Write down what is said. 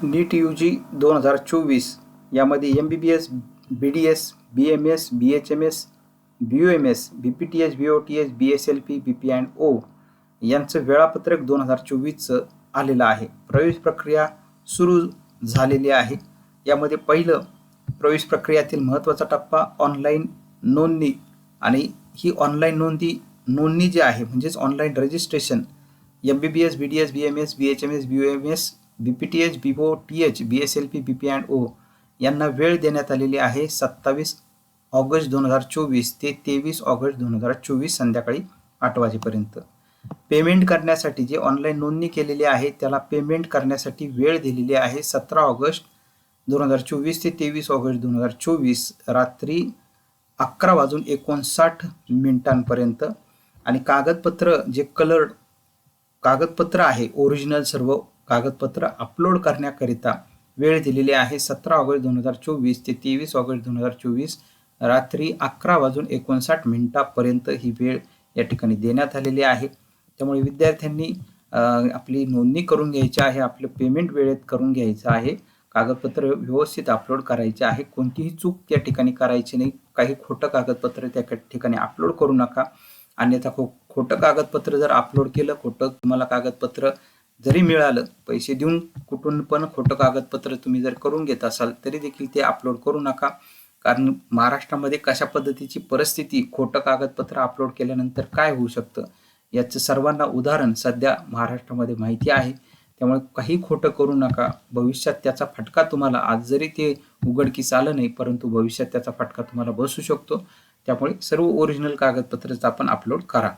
नीट UG 2024 यामध्ये MBBS, BDS, BMS, BHMS, BUMS, BPTH, BOTH, BSLP, BP&O यांचं वेळापत्रक 2024चं आलेलं आहे. प्रवेश प्रक्रिया सुरू झालेली आहे. यामध्ये पहिलं प्रवेश प्रक्रियेतील महत्त्वाचा टप्पा ऑनलाईन नोंदणी आणि ही ऑनलाईन नोंदणी जी आहे म्हणजेच online registration MBBS, BDS, BMS, BHMS, BUMS, BPTH, BOTH, BSLP, BP&O यांना वेळ देण्यात आलेली आहे 27 ऑगस्ट 2024 ते 23 ऑगस्ट 2024 संध्याकाळी 8 वाजेपर्यंत. पेमेंट करण्यासाठी जे ऑनलाईन नोंदणी केलेली आहे त्याला पेमेंट करण्यासाठी वेळ दिलेली आहे 17 ऑगस्ट 2024 ते 23 ऑगस्ट 2024 रात्री 11:59 आणि कागदपत्र जे कलर्ड कागदपत्र आहे ओरिजिनल सर्व कागदपत्र अपलोड करण्याकरिता वेळ दिलेली आहे 17 ऑगस्ट 2024 ते 23 ऑगस्ट 2024 रात्री 11:59 ही वेळ या ठिकाणी देण्यात आलेली आहे. त्यामुळे विद्यार्थ्यांनी आपली नोंदणी करून घ्यायची आहे, आपलं पेमेंट वेळेत करून घ्यायचं आहे, कागदपत्र व्यवस्थित अपलोड करायचे आहे, कोणतीही चूक त्या ठिकाणी करायची नाही. काही खोटं कागदपत्र त्या ठिकाणी अपलोड करू नका, अन्यथा खोटं कागदपत्र जर अपलोड केलं, खोटं तुम्हाला कागदपत्र जरी मिळालं, पैसे देऊन कुठून पण खोटं कागदपत्र तुम्ही जर करून घेत असाल तरी देखील ते अपलोड करू नका. कारण महाराष्ट्रामध्ये कशा पद्धतीची परिस्थिती खोटं कागदपत्र अपलोड केल्यानंतर काय होऊ शकतं याचं सर्वांना उदाहरण सध्या महाराष्ट्रामध्ये माहिती आहे. त्यामुळे काही खोटं करू नका. भविष्यात त्याचा फटका तुम्हाला आज जरी ते उघडकीस आलं नाही परंतु भविष्यात त्याचा फटका तुम्हाला बसू शकतो. त्यामुळे सर्व ओरिजिनल कागदपत्रच आपण अपलोड करा.